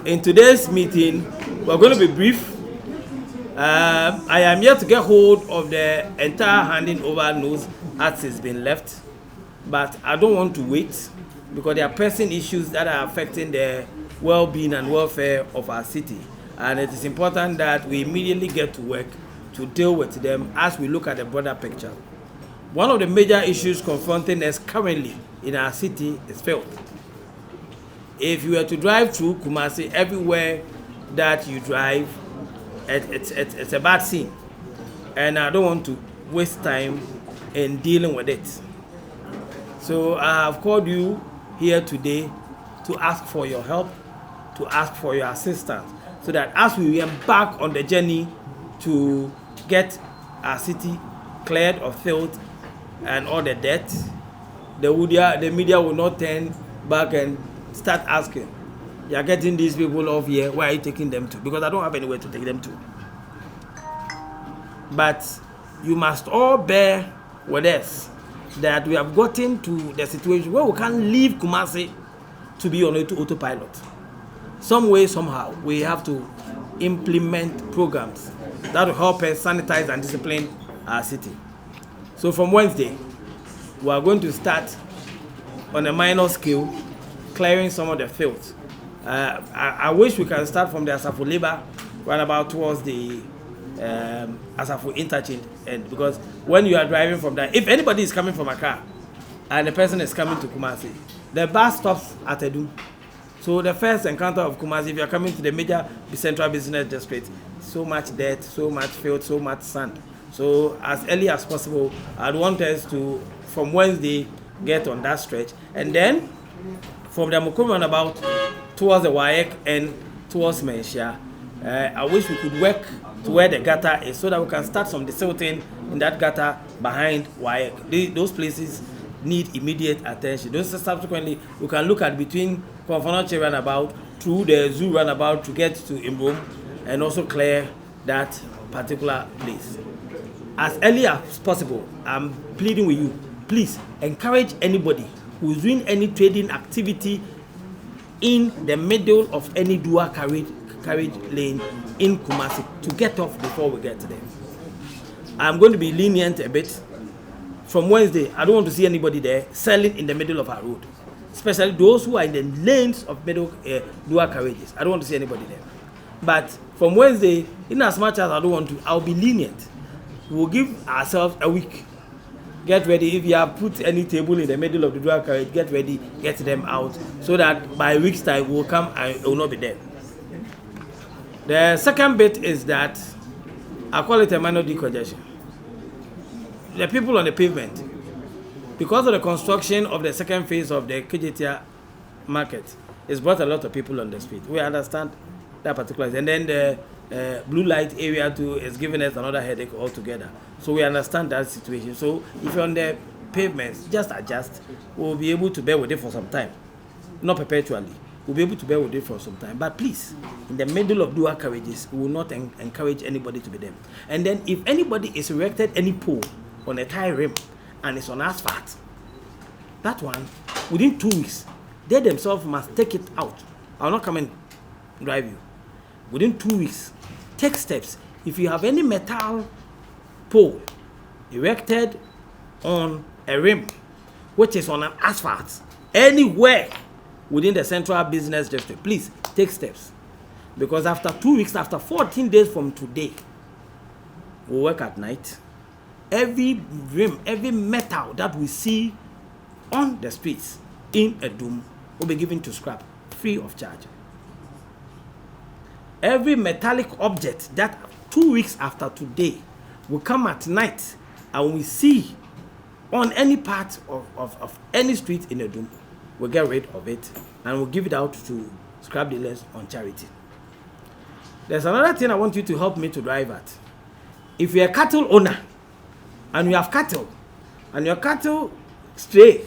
In today's meeting, we're going to be brief. I am here to get hold of the entire handing over news as it's been left, but I don't want to wait because there are pressing issues that are affecting the well-being and welfare of our city, and it is important that we immediately get to work to deal with them as we look at the broader picture. One of the major issues confronting us currently in our city is filth. If you were to drive through Kumasi, everywhere that you drive, it's a bad scene, and I don't want to waste time in dealing with it. So I have called you here today to ask for your help, to ask for your assistance, so that as we embark on the journey to get our city cleared of filth and all the debt, the media will not turn back and start asking, you are getting these people off here, where are you taking them to? Because I don't have anywhere to take them to. But you must all bear with us that we have gotten to the situation where we can't leave Kumasi to be on autopilot. Some way, somehow, we have to implement programs that will help us sanitize and discipline our city. So from Wednesday, we are going to start on a minor scale, clearing some of the filth. I wish we can start from the Asafo Labor right about towards the Asafo interchange end, because when you are driving from there, if anybody is coming from Accra and the person is coming to Kumasi, the bus stops at Edum. So the first encounter of Kumasi, if you are coming to the major central business district, so much dirt, so much filth, so much sand. So as early as possible, I'd want us to, from Wednesday, get on that stretch, and then from the Mukuru roundabout towards the Wayek and towards Menshia. I wish we could work to where the gutter is so that we can start some desilting in that gutter behind Wayek. Those places need immediate attention. Those subsequently, we can look at between Konfanoche roundabout through the zoo roundabout to get to Imbom and also clear that particular place. As early as possible, I'm pleading with you, please encourage anybody who is doing any trading activity in the middle of any dual carriage lane in Kumasi to get off before we get to them. I'm going to be lenient a bit. From Wednesday, I don't want to see anybody there selling in the middle of our road, especially those who are in the lanes of middle dual carriages. I don't want to see anybody there. But from Wednesday, in as much as I don't want to, I'll be lenient. We'll give ourselves a week. Get ready. If you have put any table in the middle of the dual carriage, get ready, get them out, so that by a week's time we'll come and it will not be there. The second bit is that I call it a minor decongestion. The people on the pavement, because of the construction of the second phase of the Kejetia market, it's brought a lot of people on the street. We understand that particular, and then the blue light area too is giving us another headache altogether. So we understand that situation. So if you're on the pavements, just adjust. We'll be able to bear with it for some time, not perpetually. We'll be able to bear with it for some time. But please, in the middle of dual carriages, we will not encourage anybody to be there. And then if anybody is erected any pole on a tire rim and it's on asphalt, that one, within 2 weeks, they themselves must take it out. I'll not come and drive you. Within 2 weeks, take steps. If you have any metal pole erected on a rim, which is on an asphalt, anywhere within the central business district, please take steps. Because after 2 weeks, after 14 days from today, we'll work at night. Every rim, every metal that we see on the streets in a dome will be given to scrap, free of charge. Every metallic object that 2 weeks after today will come at night and we see on any part of any street in a dome, we'll get rid of it and we'll give it out to scrap dealers on charity. There's another thing I want you to help me to drive at. If you're a cattle owner and you have cattle and your cattle stray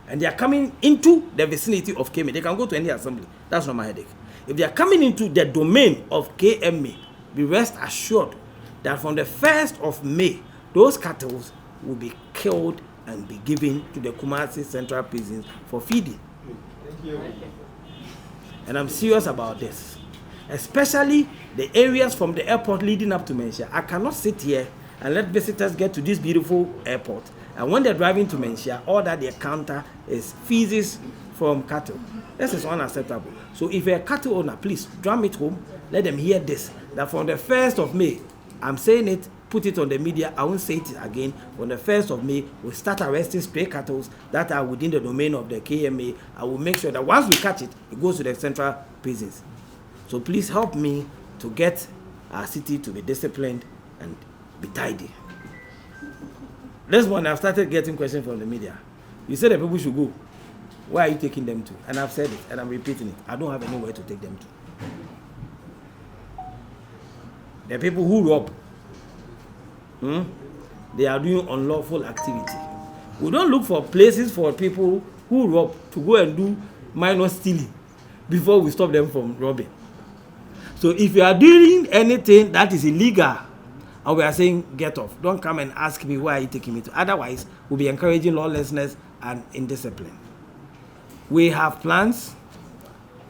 and they are coming into the vicinity of KMA, they can go to any assembly. That's not my headache. If they are coming into the domain of KMA, be rest assured that from the 1st of May, those cattle will be killed and be given to the Kumasi Central Prisons for feeding. Thank you. And I'm serious about this. especially the areas from the airport leading up to Menchia. I cannot sit here and let visitors get to this beautiful airport, and when they're driving to Menchia, all that they encounter is feces from cattle. This is unacceptable. So if you're a cattle owner, please drum it home. Let them hear this, that from the 1st of May, I'm saying it, put it on the media, I won't say it again. From the 1st of May, we'll start arresting stray cattle that are within the domain of the KMA. I will make sure that once we catch it, it goes to the central prisons. So please help me to get our city to be disciplined and be tidy. This one, I've started getting questions from the media. You said that people should go. Where are you taking them to? And I've said it, and I'm repeating it. I don't have anywhere to take them to. The people who rob, they are doing unlawful activity. We don't look for places for people who rob to go and do minor stealing before we stop them from robbing. So if you are doing anything that is illegal, and we are saying get off, don't come and ask me why are you taking me to. Otherwise, we'll be encouraging lawlessness and indiscipline. We have plans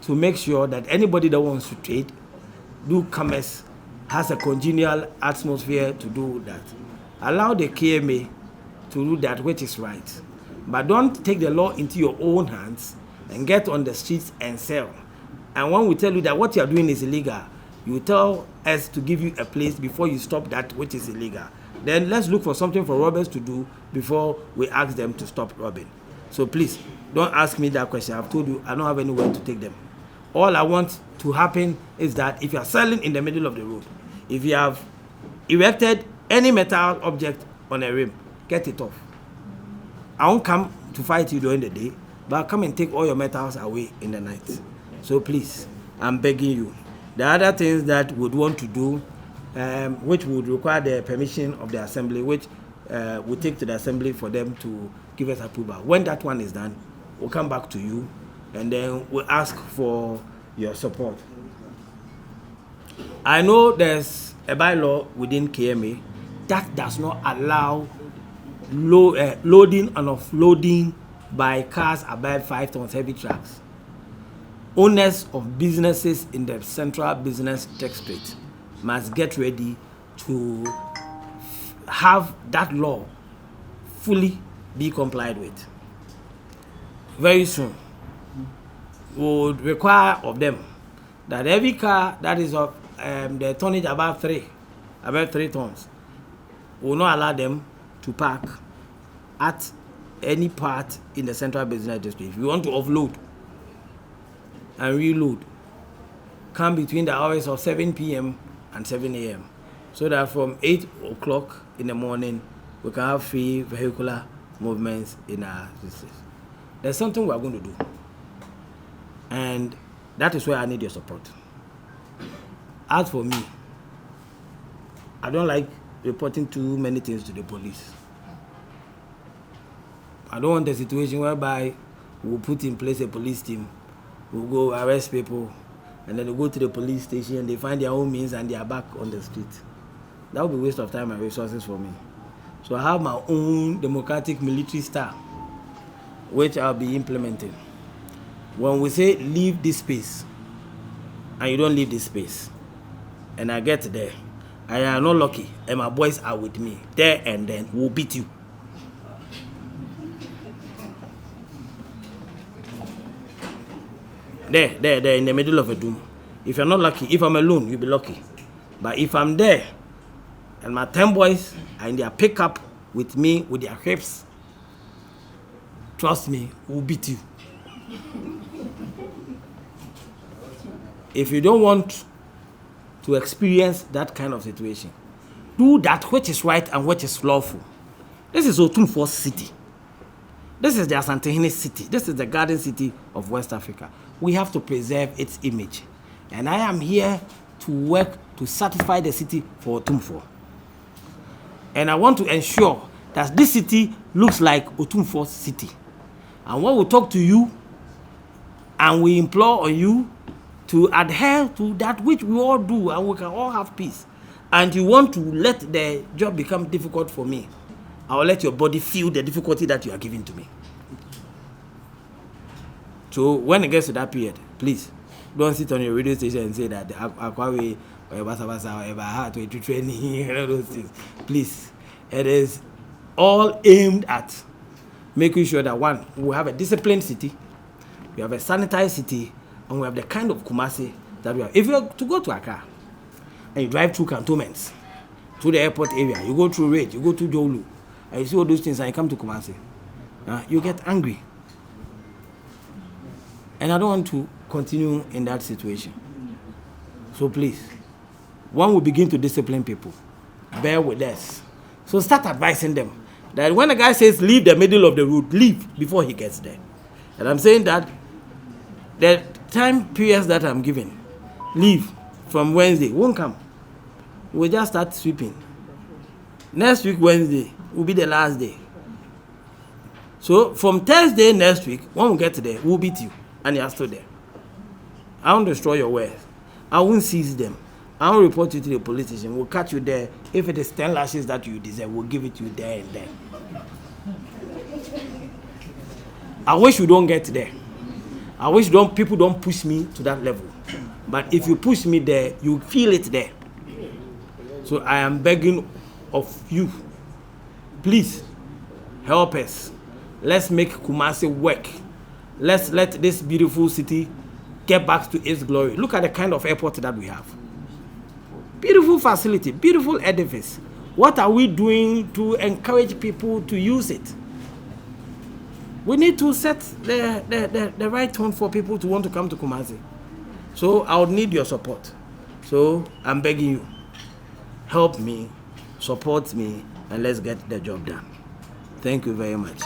to make sure that anybody that wants to trade, do commerce, has a congenial atmosphere to do that. Allow the KMA to do that which is right. But don't take the law into your own hands and get on the streets and sell. And when we tell you that what you are doing is illegal, you tell us to give you a place before you stop that which is illegal. Then let's look for something for robbers to do before we ask them to stop robbing. So please, don't ask me that question. I've told you I don't have anywhere to take them. All I want to happen is that if you are selling in the middle of the road, if you have erected any metal object on a rim, get it off. I won't come to fight you during the day, but I'll come and take all your metals away in the night. So please, I'm begging you. The other things that we would want to do, which would require the permission of the assembly, which we'll take to the assembly for them to give us approval. When that one is done, we'll come back to you and then we'll ask for your support. I know there's a bylaw within KMA that does not allow loading and offloading by cars above 5 tons heavy trucks. Owners of businesses in the central business district must get ready to have that law fully be complied with. Very soon, we would require of them that every car that is of the tonnage above 3 tons, will not allow them to park at any part in the central business district. If you want to offload and reload, come between the hours of 7 p.m. and 7 a.m. so that from 8 o'clock in the morning, we can have free vehicular movements in our district. There's something we are going to do, and that is where I need your support. As for me, I don't like reporting too many things to the police. I don't want a situation whereby we'll put in place a police team, we'll go arrest people, and then they go to the police station and they find their own means and they are back on the street. That would be a waste of time and resources for me. So I have my own democratic military style, which I'll be implementing. When we say leave this space, and you don't leave this space, and I get there, I am not lucky, and my boys are with me, there and then, we'll beat you. There, in the middle of a doom. If you're not lucky, if I'm alone, you'll be lucky. But if I'm there, and my 10 boys are in their pickup with me, with their hips, trust me, we'll beat you. If you don't want to experience that kind of situation, do that which is right and which is lawful. This is Otumfuo City. This is the Asantehene City. This is the Garden City of West Africa. We have to preserve its image. And I am here to work to satisfy the city for Otumfuo. And I want to ensure that this city looks like Otumfuo City. And when we talk to you, and we implore on you to adhere to that which we all do, and we can all have peace, and you want to let the job become difficult for me, I will let your body feel the difficulty that you are giving to me. So when it gets to that period, please Don't sit on your radio station and say that Akwawe or Basa or Ebaha to training and all those things. Please, it is all aimed at making sure that one, we have a disciplined city, we have a sanitized city, and we have the kind of Kumasi that we have. If you are to go to Accra and you drive through cantonments, through the airport area, you go through Rage, you go to Jolu, and you see all those things, and you come to Kumasi, you get angry. And I don't want to continue in that situation. So please, one will begin to discipline people. Bear with us. So start advising them that when a guy says leave the middle of the road, leave before he gets there. And I'm saying that the time periods that I'm giving, leave from Wednesday, won't come. We'll just start sweeping. Next week, Wednesday, will be the last day. So from Thursday next week, when we get there, we'll beat you. And you are still there. I won't destroy your wares. I won't seize them. I won't report you to the police station. We'll catch you there. If it is 10 lashes that you deserve, we'll give it to you there and then. I wish you don't get there. I wish people don't push me to that level. But if you push me there, you feel it there. So I am begging of you, please help us. Let's make Kumasi work. Let's let this beautiful city get back to its glory. Look at the kind of airport that we have. Beautiful facility, beautiful edifice. What are we doing to encourage people to use it? We need to set the right tone for people to want to come to Kumasi. So I would need your support. So I'm begging you, help me, support me, and let's get the job done. Thank you very much.